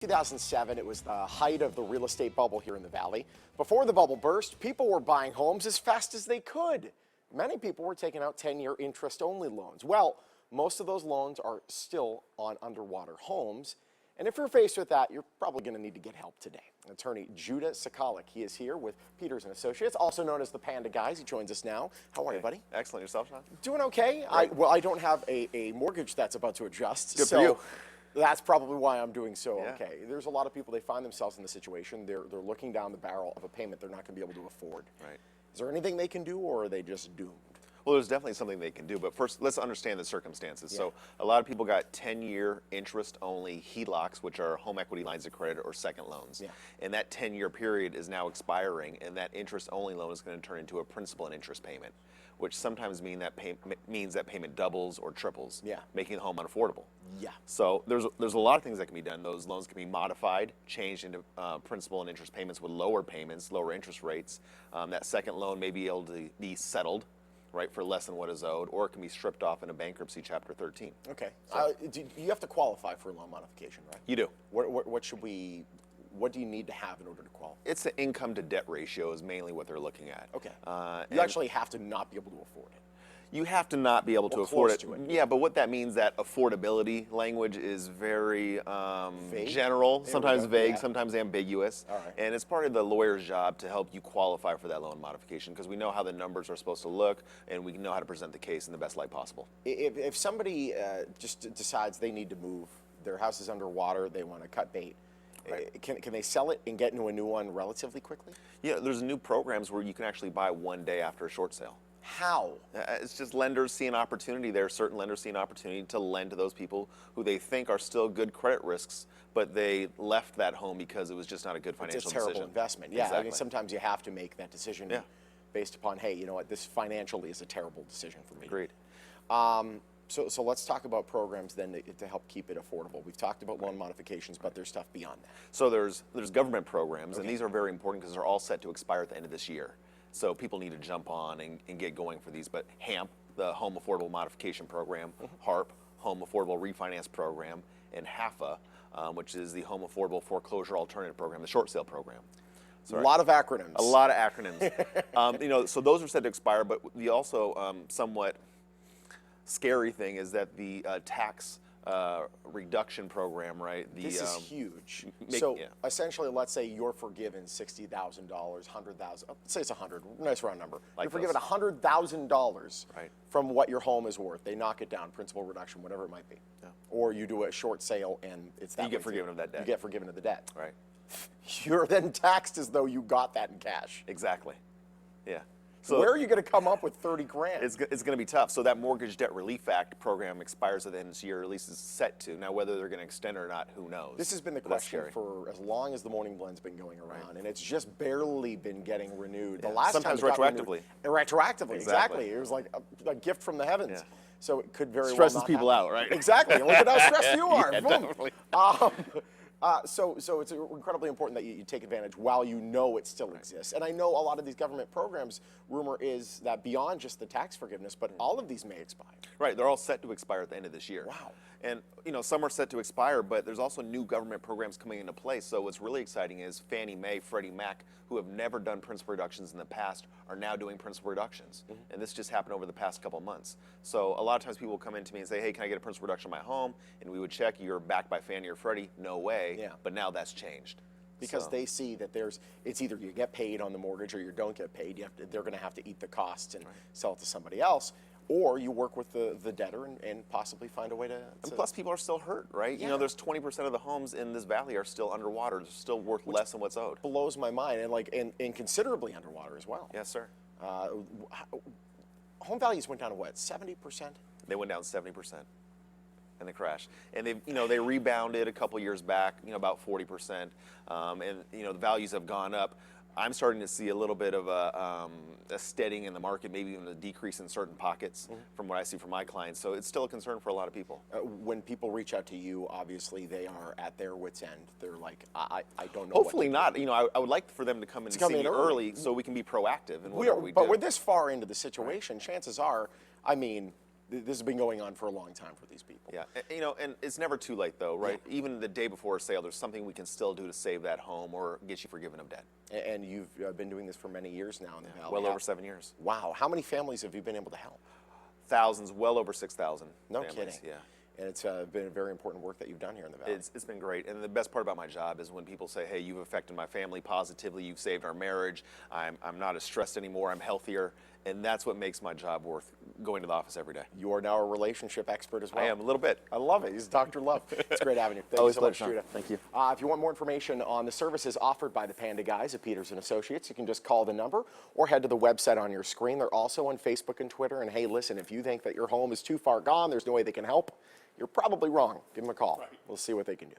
2007, it was the height of the real estate bubble here in the Valley. Before the bubble burst, people were buying homes as fast as they could. Many people were taking out 10-year interest-only loans. Well, most of those loans are still on underwater homes. And if you're faced with that, you're probably going to need to get help today. Attorney Judah Sakalik, he is here with Peters & Associates, also known as the Panda Guys. He joins us now. How are you, buddy? Excellent. Yourself, Sean? Doing okay. I don't have a mortgage that's about to adjust. Good for you. That's probably why I'm doing so Yeah. okay. There's a lot of people, they find themselves in the situation, they're looking down the barrel of a payment they're not going to be able to afford. Right. Is there anything they can do, or are they just doomed? Well, there's definitely something they can do, but first, let's understand the circumstances. Yeah. So a lot of people got 10-year interest-only HELOCs, which are home equity lines of credit or second loans. Yeah. And that 10-year period is now expiring, and that interest-only loan is going to turn into a principal and interest payment, which sometimes means that payment doubles or triples, Yeah. making the home unaffordable. Yeah. So there's a lot of things that can be done. Those loans can be modified, changed into principal and interest payments with lower payments, lower interest rates. That second loan may be able to be settled, right, for less than what is owed, or it can be stripped off in a bankruptcy Chapter 13. Okay. You have to qualify for a loan modification, right? You do. What do you need to have in order to qualify? It's the income to debt ratio is mainly what they're looking at. Okay. And You actually have to not be able to afford it. you have to not be able to Or afford close it. to it. Yeah, but what that means, that affordability language is very Vague? general, There we sometimes go. vague, Yeah. sometimes ambiguous. All right. And it's part of the lawyer's job to help you qualify for that loan modification, because we know how the numbers are supposed to look, and we know how to present the case in the best light possible. If somebody just decides they need to move, their house is underwater, they want to cut bait, Right. can they sell it and get into a new one relatively quickly? Yeah, there's new programs where you can actually buy one day after a short sale. How? It's just lenders see an opportunity there. Certain lenders see an opportunity to lend to those people who they think are still good credit risks, but they left that home because it was just not a good financial It's a terrible decision. investment. Yeah, I Exactly. mean, sometimes you have to make that decision Yeah. based upon, hey, you know what, this financially is a terrible decision for me. Agreed. So let's talk about programs then to help keep it affordable. We've talked about loan modifications, but there's stuff beyond that. So there's government programs, Okay. and these are very important because they're all set to expire at the end of this year. So people need to jump on and get going for these. But HAMP, the Home Affordable Modification Program, HARP, Home Affordable Refinance Program, and HAFA, which is the Home Affordable Foreclosure Alternative Program, the short sale program. A lot of acronyms. A lot of acronyms. So those are set to expire, but the also somewhat scary thing is that the tax reduction program, right? This is huge. Yeah. So essentially, let's say you're forgiven $60,000, $100,000. Let's say it's 100. Nice round number. Like you're forgiven those. $100,000 Right. from what your home is worth. They knock it down, principal reduction, whatever it might be. Yeah. Or you do a short sale and it's that. You get way forgiven too. of that debt. You get forgiven of the debt. Right. You're then taxed as though you got that in cash. Exactly. Yeah. So where are you going to come up with 30 grand? It's going to be tough. So that Mortgage Debt Relief Act program expires at the end of this year, or at least is set to. Now, whether they're going to extend it or not, who knows? This has been the But that's question scary. for as long as the Morning Blend's been going around, and it's just barely been getting renewed. The Yeah. last Sometimes time it got retroactively. renewed, retroactively, exactly. Exactly. It was like a gift from the heavens. Yeah. So it could very Stresses well not people happen. out, right? Exactly. Look at how stressed you are. Yeah, Boom. definitely. So it's incredibly important that you take advantage while you know it still exists. And I know a lot of these government programs, rumor is that beyond just the tax forgiveness, but all of these may expire. Right, they're all set to expire at the end of this year. Wow. And some are set to expire, but there's also new government programs coming into place. So what's really exciting is Fannie Mae, Freddie Mac, who have never done principal reductions in the past, are now doing principal reductions. And this just happened over the past couple months. So a lot of times people will come in to me and say, hey, can I get a principal reduction on my home? And we would check, you're backed by Fannie or Freddie? No way. Yeah. But now that's changed. Because So- they see that it's either you get paid on the mortgage or you don't get paid. They're going to have to eat the costs and sell it to somebody else. Or you work with the debtor and possibly find a way to. And plus, people are still hurt, right? Yeah. There's 20% of the homes in this valley are still underwater. They're still worth less than what's owed. Blows my mind, and considerably underwater as well. Yes, sir. Home values went down to what, 70%? They went down 70% in the crash, and they rebounded a couple years back, about 40%, and the values have gone up. I'm starting to see a little bit of a steadying in the market, maybe even a decrease in certain pockets from what I see from my clients. So it's still a concern for a lot of people. When people reach out to you, obviously they are at their wits' end. They're like, I don't know. Hopefully not. I would like for them to come in and see me early so we can be proactive in what we do. But we're this far into the situation. Chances are, I mean, this has been going on for a long time for these people. Yeah, you know, and it's never too late though, right? Even the day before a sale, there's something we can still do to save that home or get you forgiven of debt. And you've been doing this for many years now in the Valley. Well over 7 years. Wow. How many families have you been able to help? Thousands, well over 6,000 No families. kidding. Yeah. And it's been a very important work that you've done here in the Valley. It's been great. And the best part about my job is when people say, hey, you've affected my family positively, you've saved our marriage, I'm not as stressed anymore, I'm healthier. And that's what makes my job worth going to the office every day. You are now a relationship expert as well. I am, a little bit. I love it. He's Dr. Love. It's great having you. Thank Always you so much, pleasure, Judah. Thank you. If you want more information on the services offered by the Panda Guys at Peters & Associates, you can just call the number or head to the website on your screen. They're also on Facebook and Twitter. And hey, listen, if you think that your home is too far gone, there's no way they can help, you're probably wrong. Give them a call. We'll see what they can do.